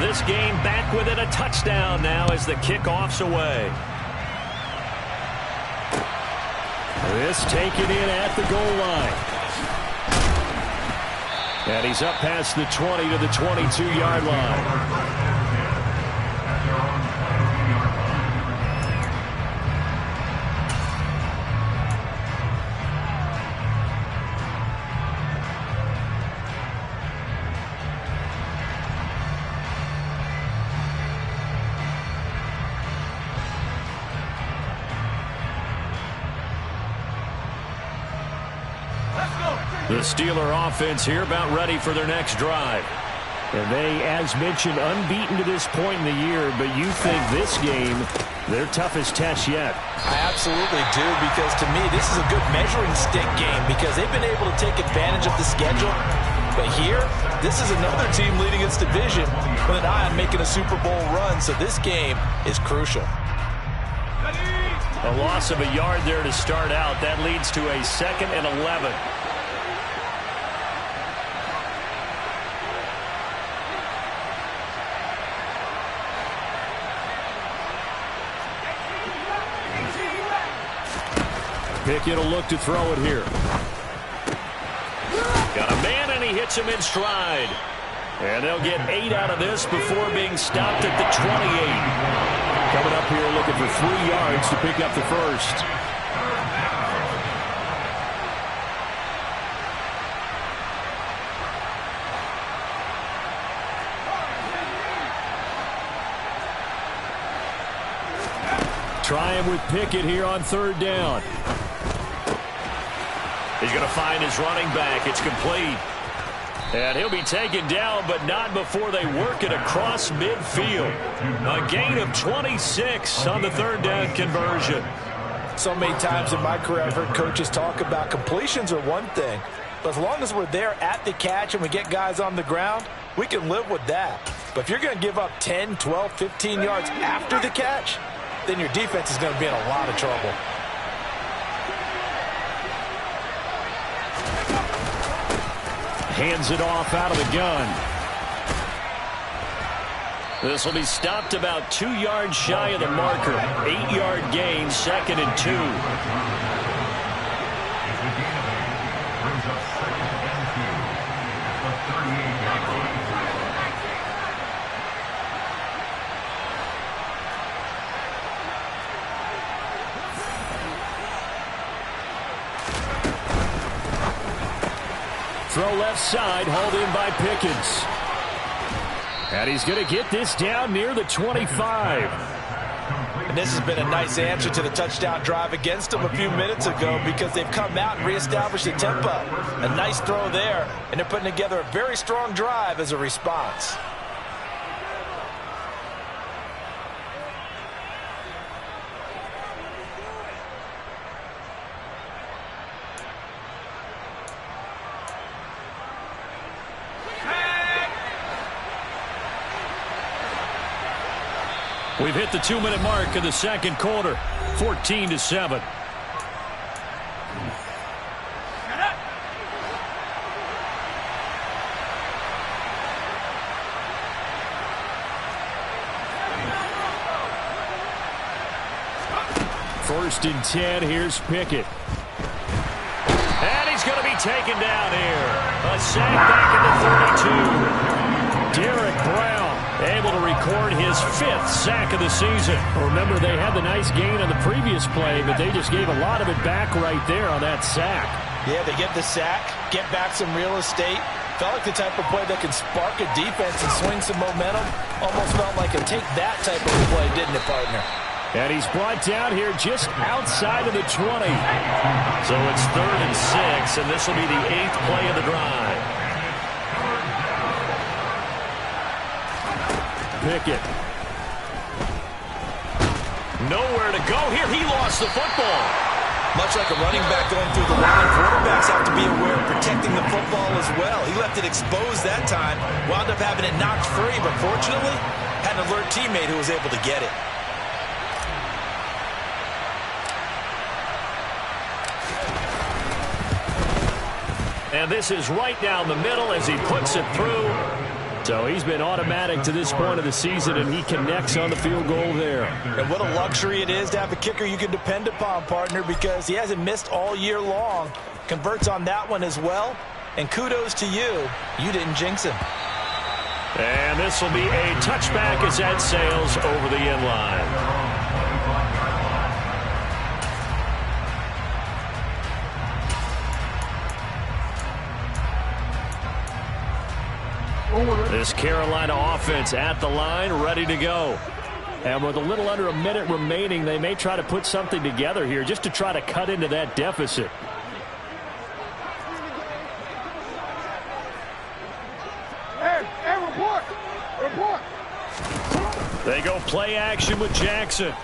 This game back within a touchdown now as the kickoff's away. This taken in at the goal line. And he's up past the 20 to the 22-yard line. The Steeler offense here about ready for their next drive. And they, as mentioned, unbeaten to this point in the year, but you think this game, their toughest test yet. I absolutely do, because to me, this is a good measuring stick game because they've been able to take advantage of the schedule. But here, this is another team leading its division with an eye on making a Super Bowl run, so this game is crucial. A loss of a yard there to start out. That leads to a 2nd and 11. Pickett will look to throw it here. Got a man, and he hits him in stride. And they'll get 8 out of this before being stopped at the 28. Coming up here looking for 3 yards to pick up the first. Trying with Pickett here on 3rd down. He's going to find his running back. It's complete. And he'll be taken down, but not before they work it across midfield. A gain of 26 on the 3rd down conversion. So many times in my career I've heard coaches talk about completions are one thing, but as long as we're there at the catch and we get guys on the ground, we can live with that. But if you're going to give up 10, 12, 15 yards after the catch, then your defense is going to be in a lot of trouble. Hands it off out of the gun. This will be stopped about 2 yards shy of the marker. 8-yard gain, 2nd and 2. Throw left side, hauled in by Pickens. And he's going to get this down near the 25. And this has been a nice answer to the touchdown drive against them a few minutes ago because they've come out and reestablished the tempo. A nice throw there, and they're putting together a very strong drive as a response. We've hit the 2-minute mark of the 2nd quarter, 14-7. First and 10, here's Pickett. And he's going to be taken down here. A sack back at the 32. Derek Brown able to record his 5th sack of the season. Remember, they had the nice gain on the previous play, but they just gave a lot of it back right there on that sack. Yeah, they get the sack, get back some real estate. Felt like the type of play that can spark a defense and swing some momentum. Almost felt like a take that type of play, didn't it, partner? And he's brought down here just outside of the 20. So it's 3rd and 6, and this will be the 8th play of the drive. Pickett. Nowhere to go here. He lost the football. Much like a running back going through the line, quarterbacks have to be aware of protecting the football as well. He left it exposed that time, wound up having it knocked free, but fortunately, had an alert teammate who was able to get it. And this is right down the middle as he puts it through So he's been automatic to this point of the season, and he connects on the field goal there. And what a luxury it is to have a kicker you can depend upon, partner, because he hasn't missed all year long. Converts on that one as well. And kudos to you. You didn't jinx him. And this will be a touchback as that sails over the end line. This Carolina offense at the line, ready to go. And with a little under a minute remaining, they may try to put something together here just to try to cut into that deficit. Report. They go play action with Jackson.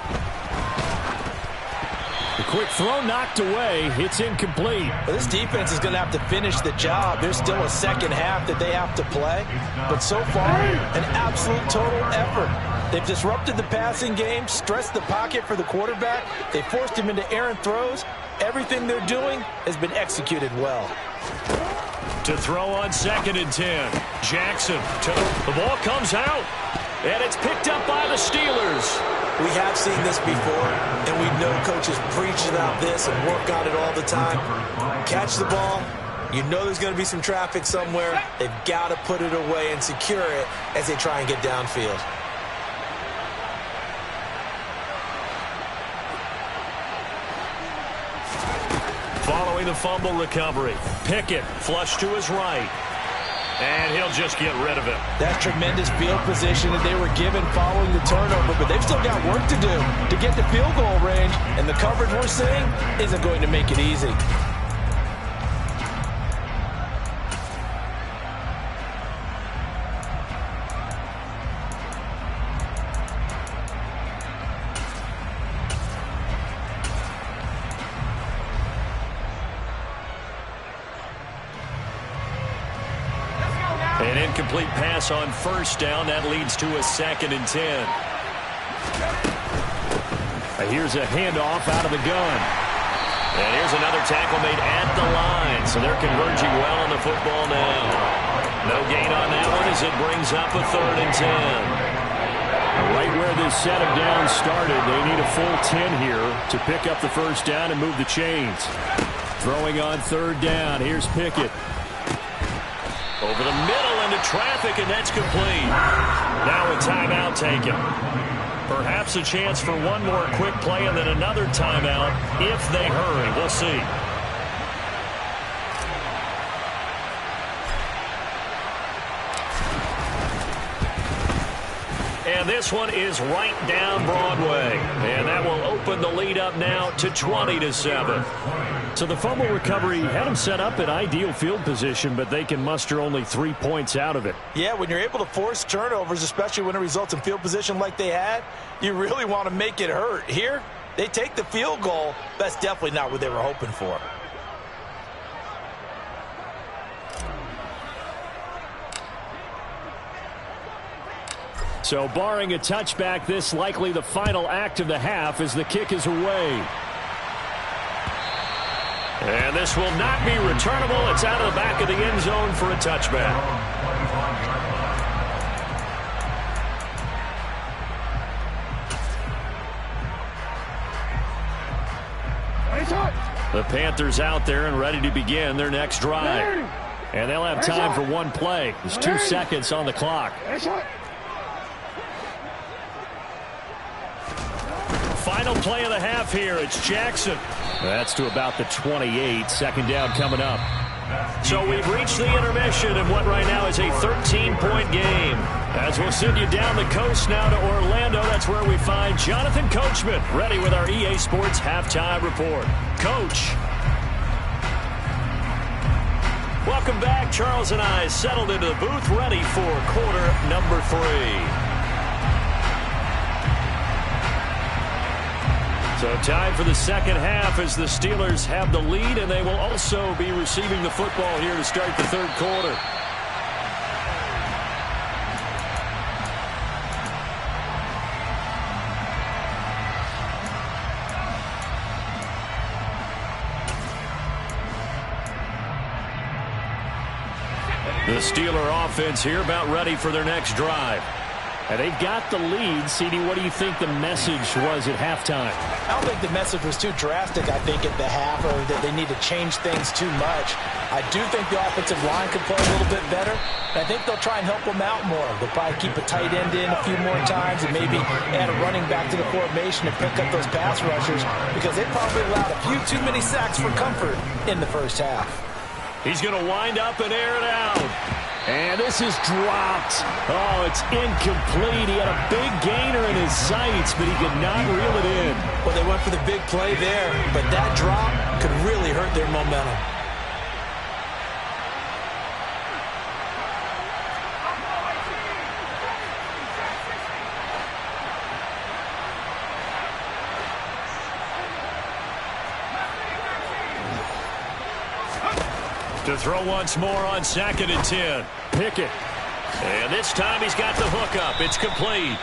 The quick throw knocked away. It's incomplete. Well, this defense is going to have to finish the job. There's still a second half that they have to play. But so far, an absolute total effort. They've disrupted the passing game, stressed the pocket for the quarterback. They forced him into errant throws. Everything they're doing has been executed well. To throw on 2nd and 10. Jackson. The ball comes out. And it's picked up by the Steelers. We have seen this before, and we know coaches preach about this and work on it all the time. Catch the ball. You know there's going to be some traffic somewhere. They've got to put it away and secure it as they try and get downfield. Following the fumble recovery, Pickett flush to his right. And he'll just get rid of it. That's tremendous field position that they were given following the turnover, but they've still got work to do to get the field goal range, and the coverage we're seeing isn't going to make it easy. An incomplete pass on 1st down. That leads to a 2nd and 10. Here's a handoff out of the gun. And here's another tackle made at the line. So they're converging well on the football now. No gain on that one as it brings up a 3rd and 10. Right where this set of downs started, they need a full 10 here to pick up the 1st down and move the chains. Throwing on 3rd down. Here's Pickett. Over the middle into traffic, and that's complete. Now a timeout taken. Perhaps a chance for one more quick play and then another timeout if they hurry. We'll see. And this one is right down Broadway. And that will open the lead up now to 20-7. So the fumble recovery had them set up in ideal field position, but they can muster only 3 points out of it. Yeah, when you're able to force turnovers, especially when it results in field position like they had, you really want to make it hurt. Here, they take the field goal. That's definitely not what they were hoping for. So barring a touchback, this likely the final act of the half as the kick is away. And this will not be returnable. It's out of the back of the end zone for a touchback. The Panthers out there and ready to begin their next drive. And they'll have time for one play. There's 2 seconds on the clock. Final play of the half here. It's Jackson. That's to about the 28. 2nd down coming up. So we've reached the intermission in what right now is a 13-point game. As we'll send you down the coast now to Orlando, that's where we find Jonathan Coachman ready with our EA Sports halftime report. Coach. Welcome back. Charles and I settled into the booth ready for quarter number 3. So time for the second half as the Steelers have the lead, and they will also be receiving the football here to start the 3rd quarter. The Steeler offense here about ready for their next drive. And they've got the lead. CD, what do you think the message was at halftime? I don't think the message was too drastic, I think, at the half, or that they need to change things too much. I do think the offensive line could play a little bit better. And I think they'll try and help them out more. They'll probably keep a tight end in a few more times and maybe add a running back to the formation and pick up those pass rushers, because they probably allowed a few too many sacks for comfort in the first half. He's going to wind up and air it out. And this is dropped. Oh, it's incomplete. He had a big gainer in his sights, but he could not reel it in. Well, they went for the big play there, but that drop could really hurt their momentum. To throw once more on 2nd and 10. Pickett. And this time he's got the hook up. It's complete.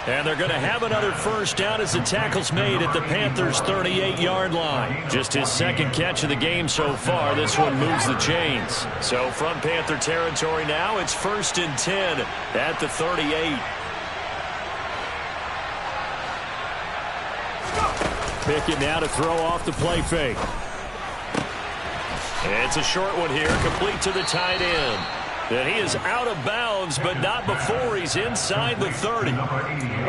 And they're going to have another first down as the tackle's made at the Panthers' 38-yard line. Just his second catch of the game so far. This one moves the chains. So from Panther territory now, it's 1st and 10 at the 38. Pickett now to throw off the play fake. It's a short one here, complete to the tight end. And he is out of bounds, but not before he's inside the 30.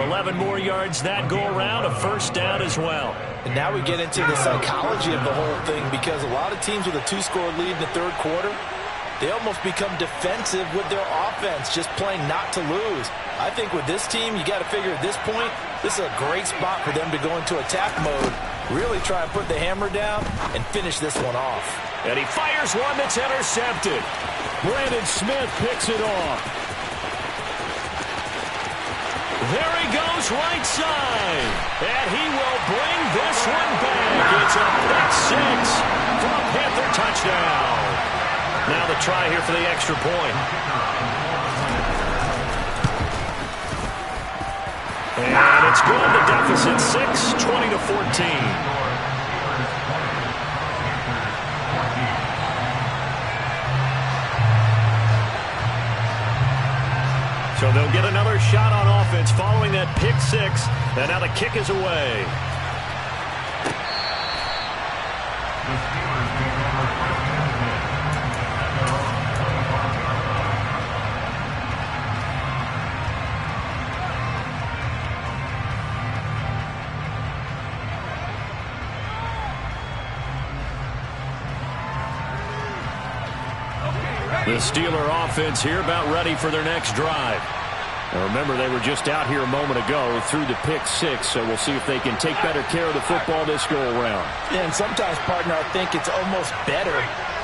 11 more yards that go around, a first down as well. And now we get into the psychology of the whole thing, because a lot of teams with a 2-score lead in the third quarter, they almost become defensive with their offense, just playing not to lose. I think with this team, you got to figure at this point, this is a great spot for them to go into attack mode, really try and put the hammer down and finish this one off. And he fires one that's intercepted. Brandon Smith picks it off. There he goes right side. And he will bring this one back. It's a pick six for a Panther touchdown. Now the try here for the extra point. And it's good. The deficit 6, 20-14. So they'll get another shot on offense following that pick six. And now the kick is away. The Steeler offense here about ready for their next drive. Now remember, they were just out here a moment ago through the pick six, so we'll see if they can take better care of the football this go-around. Yeah, and sometimes, partner, I think it's almost better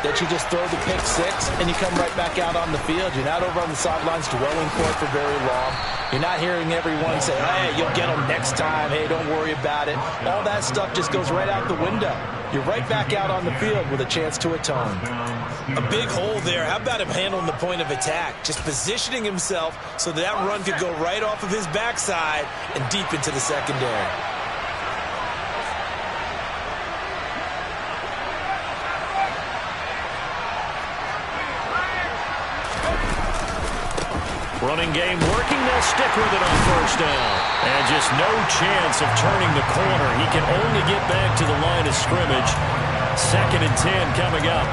that you just throw the pick six and you come right back out on the field. You're not over on the sidelines dwelling for it for very long. You're not hearing everyone say, hey, you'll get them next time. Hey, don't worry about it. All that stuff just goes right out the window. You're right back out on the field with a chance to atone. A big hole there. How about him handling the point of attack? Just positioning himself so that run could go right off of his backside and deep into the secondary. Running game working. They'll stick with it on first down. And just no chance of turning the corner. He can only get back to the line of scrimmage. 2nd and 10 coming up.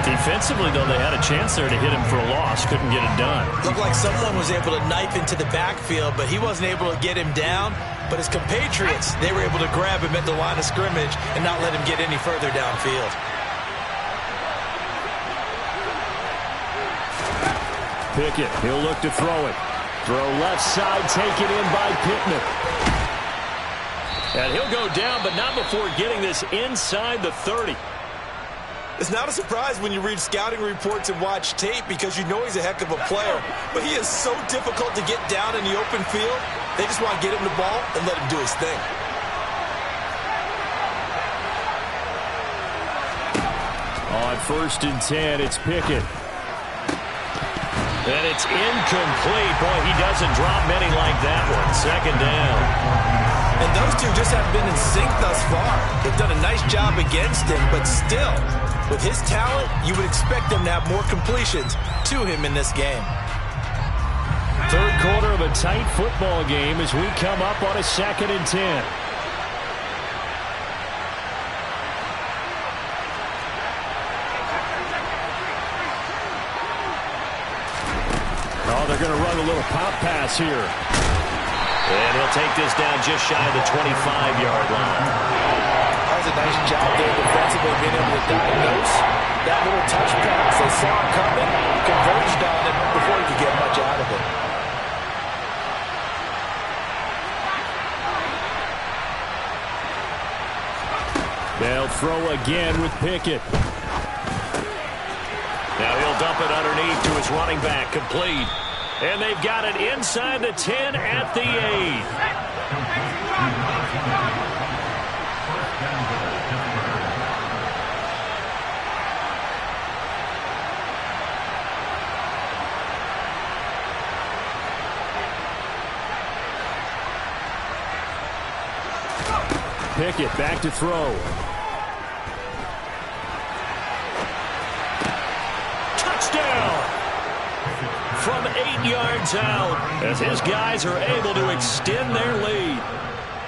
Defensively, though, they had a chance there to hit him for a loss. Couldn't get it done. Looked like someone was able to knife into the backfield, but he wasn't able to get him down. But his compatriots, they were able to grab him at the line of scrimmage and not let him get any further downfield. Pickett, he'll look to throw it. Throw left side, taken in by Pittman. And he'll go down, but not before getting this inside the 30. It's not a surprise when you read scouting reports and watch tape, because you know he's a heck of a player. But he is so difficult to get down in the open field. They just want to get him the ball and let him do his thing. On 1st and 10, it's Pickett. And it's incomplete. Boy, he doesn't drop many like that one. 2nd down. And those two just haven't been in sync thus far. They've done a nice job against him, but still, With his talent, you would expect them to have more completions to him in this game. Third quarter of a tight football game as we come up on a 2nd and 10. Oh, they're going to run a little pop pass here. And he'll take this down just shy of the 25-yard line. That was a nice job there defensively, being able to diagnose that little touch pass. They saw it coming, converged on it before he could get much out of it. They'll throw again with Pickett. Now he'll dump it underneath to his running back, complete. And they've got it inside the 10 at the 8. Pickett back to throw. From 8 yards out, as his guys are able to extend their lead.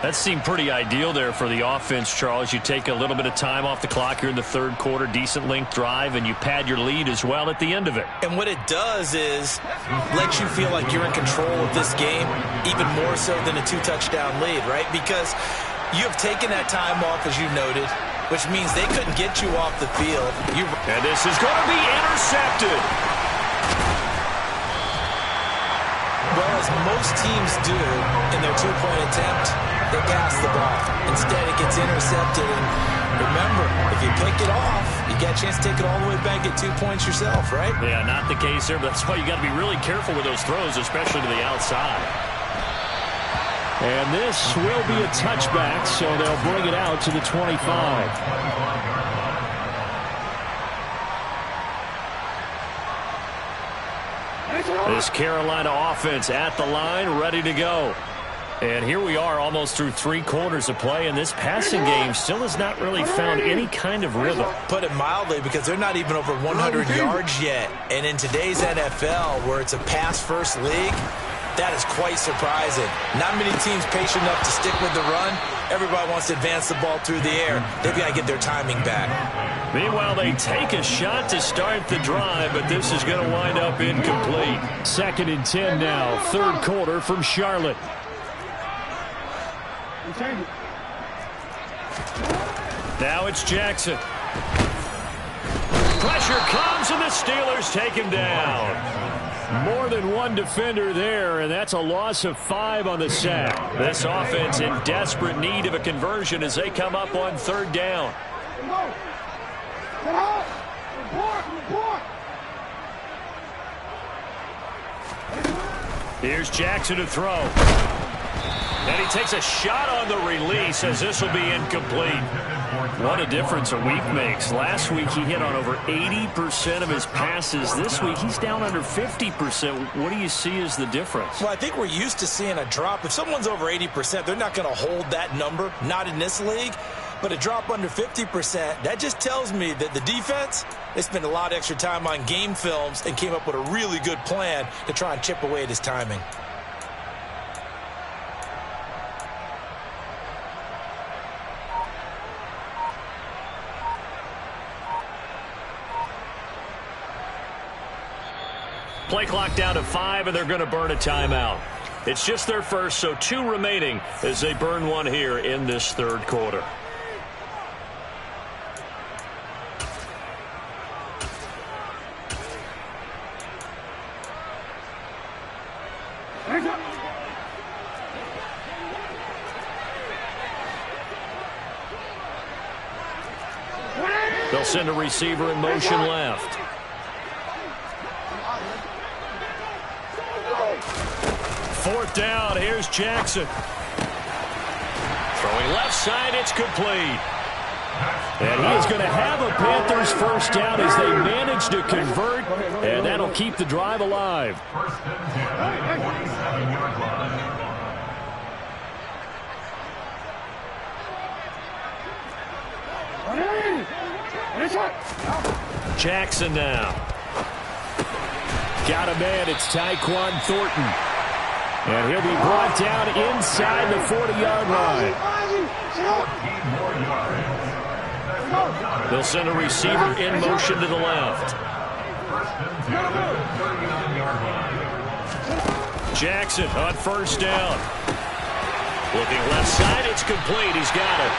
That seemed pretty ideal there for the offense, Charles. You take a little bit of time off the clock here in the third quarter, decent length drive, and you pad your lead as well at the end of it. And what it does is let you feel like you're in control of this game, even more so than a 2-touchdown lead, right? Because you have taken that time off, as you noted, which means they couldn't get you off the field. And this is going to be intercepted. Well, as most teams do in their 2-point attempt, they pass the ball. Instead, it gets intercepted. And remember, if you pick it off, you get a chance to take it all the way back, get 2 points yourself, right? Yeah, not the case there, but that's why you got to be really careful with those throws, especially to the outside. And this will be a touchback, so they'll bring it out to the 25. This Carolina offense at the line, ready to go. And here we are almost through 3 quarters of play, and this passing game still has not really found any kind of rhythm. Put it mildly, because they're not even over 100 yards yet. And in today's NFL, where it's a pass-first league, that is quite surprising. Not many teams patient enough to stick with the run. Everybody wants to advance the ball through the air. They've got to get their timing back. Meanwhile, they take a shot to start the drive, but this is going to wind up incomplete. 2nd and 10 now, third quarter from Charlotte. Now it's Jackson. Pressure comes, and the Steelers take him down. More than one defender there, and that's a loss of 5 on the sack. This offense in desperate need of a conversion as they come up on 3rd down. Here's Jackson to throw. And he takes a shot on the release as this will be incomplete. What a difference a week makes. Last week he hit on over 80% of his passes. This week he's down under 50%. What do you see as the difference? Well, I think we're used to seeing a drop. If someone's over 80%, they're not going to hold that number, not in this league. But a drop under 50%, that just tells me that the defense, they spent a lot of extra time on game films and came up with a really good plan to try and chip away at his timing. Play clock down to 5, and they're going to burn a timeout. It's just their first, so 2 remaining as they burn one here in this third quarter. They'll send a receiver in motion left. Fourth down, here's Jackson. Throwing left side, it's complete. And he is going to have a Panthers first down as they manage to convert, and that'll keep the drive alive. Jackson now. Got a man. It's Tyquan Thornton. And he'll be brought down inside the 40-yard line. They'll send a receiver in motion to the left. Jackson on first down. Looking left side, it's complete. He's got it.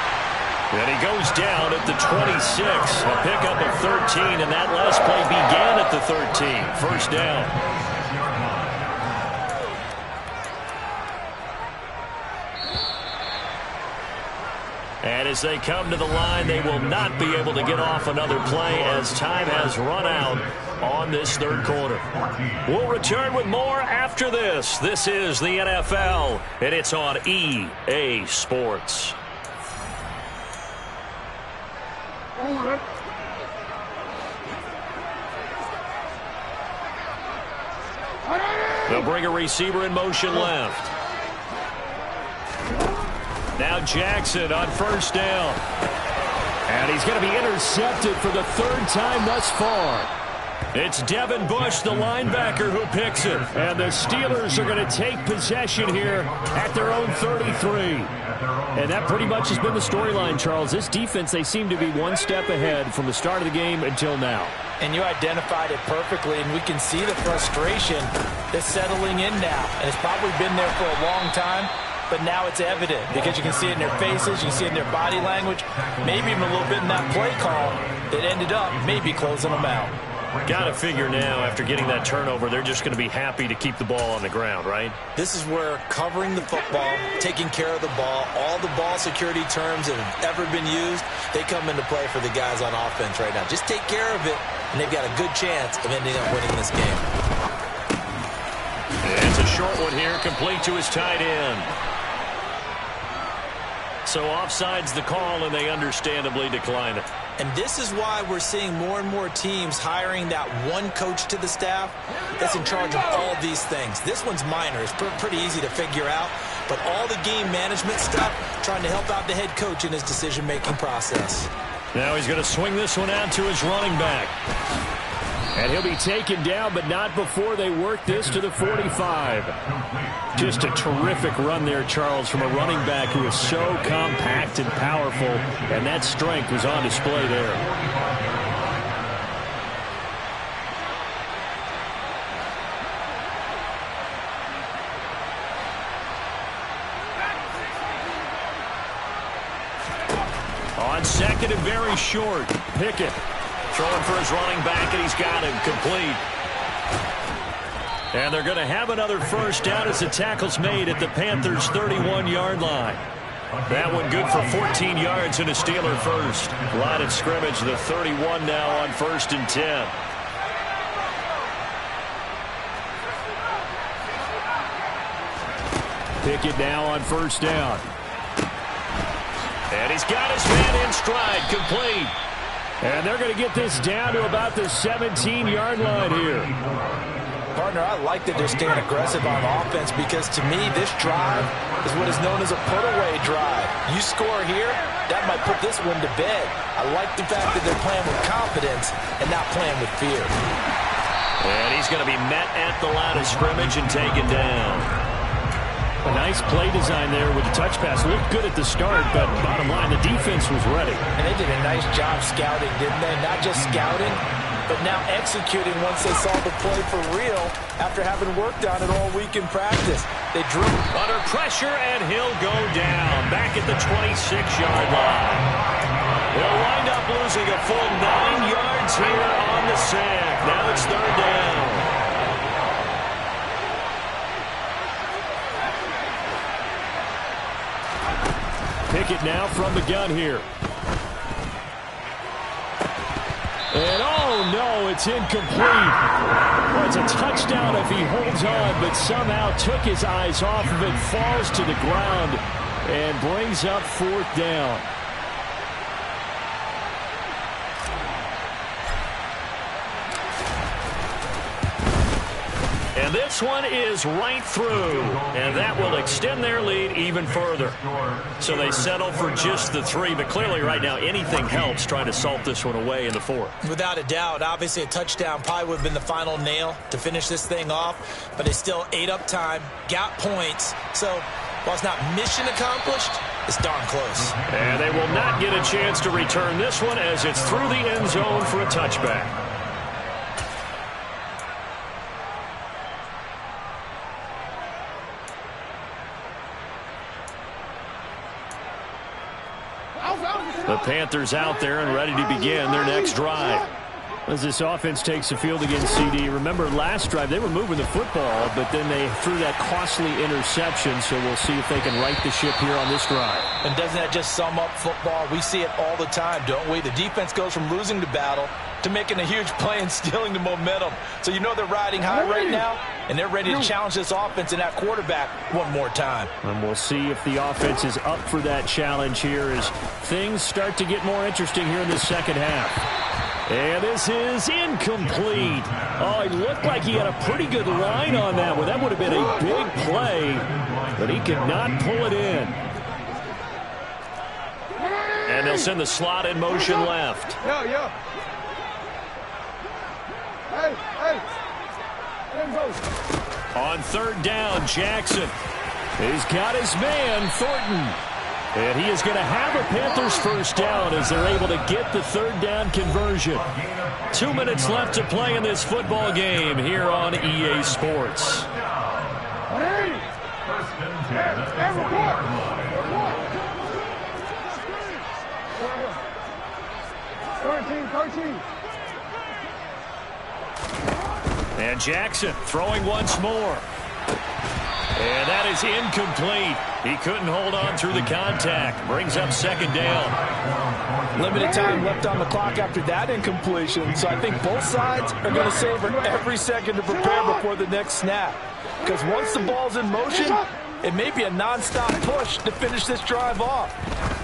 And he goes down at the 26. A pickup of 13, and that last play began at the 13. First down. And as they come to the line, they will not be able to get off another play as time has run out on this third quarter. We'll return with more after this. This is the NFL, and it's on EA Sports. They'll bring a receiver in motion left. Now Jackson on first down. And he's going to be intercepted for the third time thus far. It's Devin Bush, the linebacker, who picks it. And the Steelers are going to take possession here at their own 33. And that pretty much has been the storyline, Charles. This defense, they seem to be one step ahead from the start of the game until now. And you identified it perfectly, and we can see the frustration that's settling in now. And it's probably been there for a long time, but now it's evident because you can see it in their faces, you can see it in their body language, maybe even a little bit in that play call that ended up maybe closing them out. Got to figure now, after getting that turnover, they're just going to be happy to keep the ball on the ground, right? This is where covering the football, taking care of the ball, all the ball security terms that have ever been used, they come into play for the guys on offense right now. Just take care of it, and they've got a good chance of ending up winning this game. It's a short one here, complete to his tight end. So offside's the call, and they understandably decline it. And this is why we're seeing more and more teams hiring that one coach to the staff that's in charge of all these things. This one's minor. It's pretty easy to figure out. But all the game management stuff, trying to help out the head coach in his decision-making process. Now he's going to swing this one out to his running back. And he'll be taken down, but not before they work this to the 45. Just a terrific run there, Charles, from a running back who is so compact and powerful, and that strength was on display there. On second and very short, Pickett. Throwing for his running back, and he's got him complete. And they're going to have another first down as the tackle's made at the Panthers' 31-yard line. That one good for 14 yards and a Steeler first. Line of scrimmage, the 31 now on 1st and 10. Pickett now on first down. And he's got his man in stride, complete. And they're going to get this down to about the 17-yard line here. Partner, I like that they're staying aggressive on offense because, to me, this drive is what is known as a put-away drive. You score here, that might put this one to bed. I like the fact that they're playing with confidence and not playing with fear. And he's going to be met at the line of scrimmage and taken down. A nice play design there with the touch pass. Looked good at the start, but bottom line, the defense was ready. And they did a nice job scouting, didn't they? Not just scouting, but now executing once they saw the play for real after having worked on it all week in practice. They drew under pressure, and he'll go down back at the 26-yard line. They'll wind up losing a full 9 yards here on the sack. Now it's third down. Pickett now from the gun here. And oh no, it's incomplete. Well, it's a touchdown if he holds on, but somehow took his eyes off of it, falls to the ground, and brings up 4th down. And this one is right through, and that will extend their lead even further. So they settle for just the 3, but clearly right now anything helps trying to salt this one away in the 4th. Without a doubt, obviously a touchdown probably would have been the final nail to finish this thing off, but they still ate up time, got points. So while it's not mission accomplished, it's darn close. And they will not get a chance to return this one as it's through the end zone for a touchback. The Panthers out there and ready to begin their next drive. As this offense takes the field against CD, remember last drive they were moving the football, but then they threw that costly interception, so we'll see if they can right the ship here on this drive. And doesn't that just sum up football? We see it all the time, don't we? The defense goes from losing the battle to making a huge play and stealing the momentum. So you know they're riding high right now, and they're ready to challenge this offense and that quarterback one more time. And we'll see if the offense is up for that challenge here as things start to get more interesting here in the second half. And this is incomplete. Oh, it looked like he had a pretty good line on that one. That would have been a big play, but he could not pull it in. And they'll send the slot in motion left. On 3rd down, Jackson. He's got his man, Thornton. And he is going to have a Panthers first down as they're able to get the 3rd down conversion. 2 minutes left to play in this football game here on EA Sports. And Jackson throwing once more. And that is incomplete. He couldn't hold on through the contact. Brings up 2nd down. Limited time left on the clock after that incompletion. So I think both sides are going to savor every second to prepare before the next snap. Because once the ball's in motion, it may be a nonstop push to finish this drive off.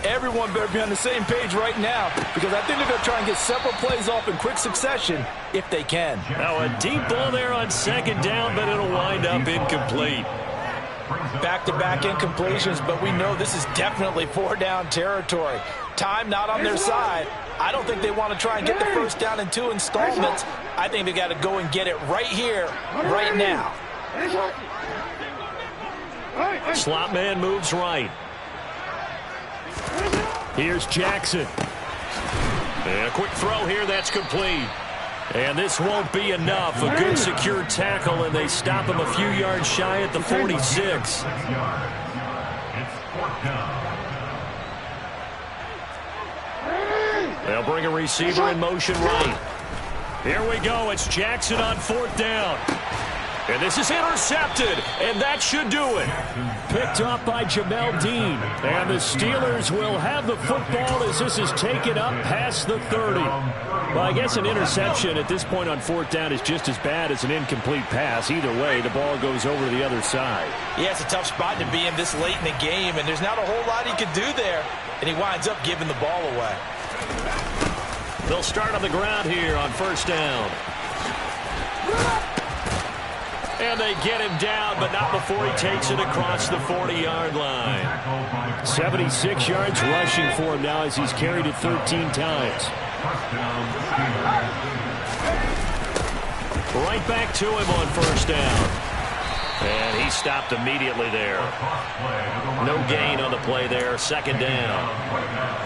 Everyone better be on the same page right now because I think they're going to try and get several plays off in quick succession if they can. Now a deep ball there on 2nd down, but it'll wind up incomplete. Back-to-back incompletions, but we know this is definitely 4-down territory. Time not on their side. I don't think they want to try and get the first down in 2 installments. I think they got to go and get it right here, right now. Slot man moves right. Here's Jackson. And a quick throw here, that's complete. And this won't be enough. A good secure tackle, and they stop him a few yards shy at the 46. They'll bring a receiver in motion right. Here we go. It's Jackson on 4th down. And this is intercepted, and that should do it. Picked off by Jamel Dean. And the Steelers will have the football as this is taken up past the 30. Well, I guess an interception at this point on 4th down is just as bad as an incomplete pass. Either way, the ball goes over to the other side. Yeah, it's a tough spot to be in this late in the game, and there's not a whole lot he could do there. And he winds up giving the ball away. They'll start on the ground here on 1st down. And they get him down, but not before he takes it across the 40-yard line. 76 yards rushing for him now as he's carried it 13 times. Right back to him on 1st down. And he stopped immediately there. No gain on the play there, 2nd down.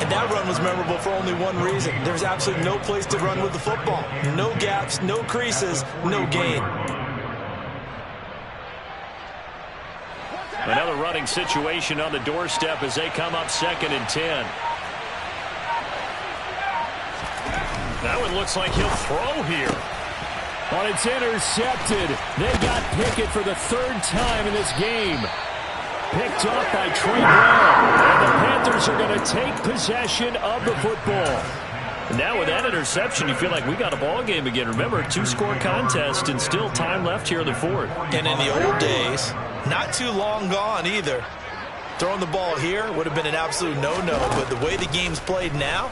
And that run was memorable for only one reason. There's absolutely no place to run with the football. No gaps, no creases, no gain. Another running situation on the doorstep as they come up 2nd and 10. That one looks like he'll throw here. But it's intercepted. They got Pickett for the 3rd time in this game. Picked off by Trey Brown. And the Panthers are going to take possession of the football. Now with that interception, you feel like we got a ball game again. Remember, 2-score contest and still time left here in the 4th. And in the old days, not too long gone either. Throwing the ball here would have been an absolute no-no, but the way the game's played now,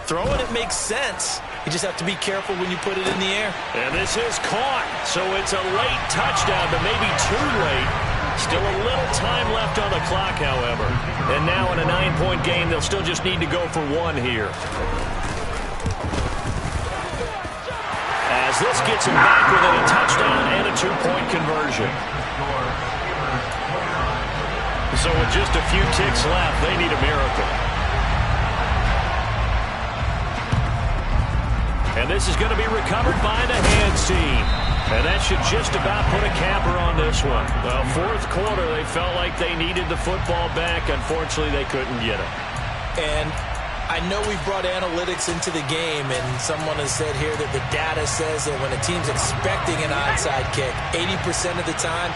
throwing it makes sense. You just have to be careful when you put it in the air. And this is caught. So it's a late touchdown, but maybe too late. Still a little time left on the clock, however. And now in a 9-point game, they'll still just need to go for one here. As this gets him back within a touchdown and a 2-point conversion. So with just a few ticks left, they need a miracle. And this is going to be recovered by the hands team. And that should just about put a capper on this one. Well, fourth quarter, they felt like they needed the football back. Unfortunately, they couldn't get it. And I know we've brought analytics into the game, and someone has said here that the data says that when a team's expecting an onside kick, 80% of the time,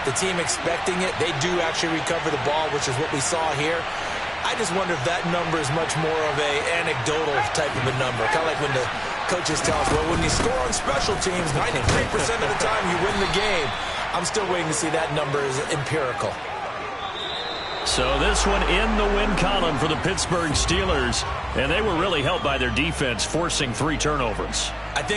the team expecting it, they do actually recover the ball, which is what we saw here. I just wonder if that number is much more of a anecdotal type of a number. Kind of like when the coaches tell us, well, when you score on special teams, 93% of the time you win the game. I'm still waiting to see that number is empirical. So this one in the win column for the Pittsburgh Steelers. And they were really helped by their defense, forcing 3 turnovers. I think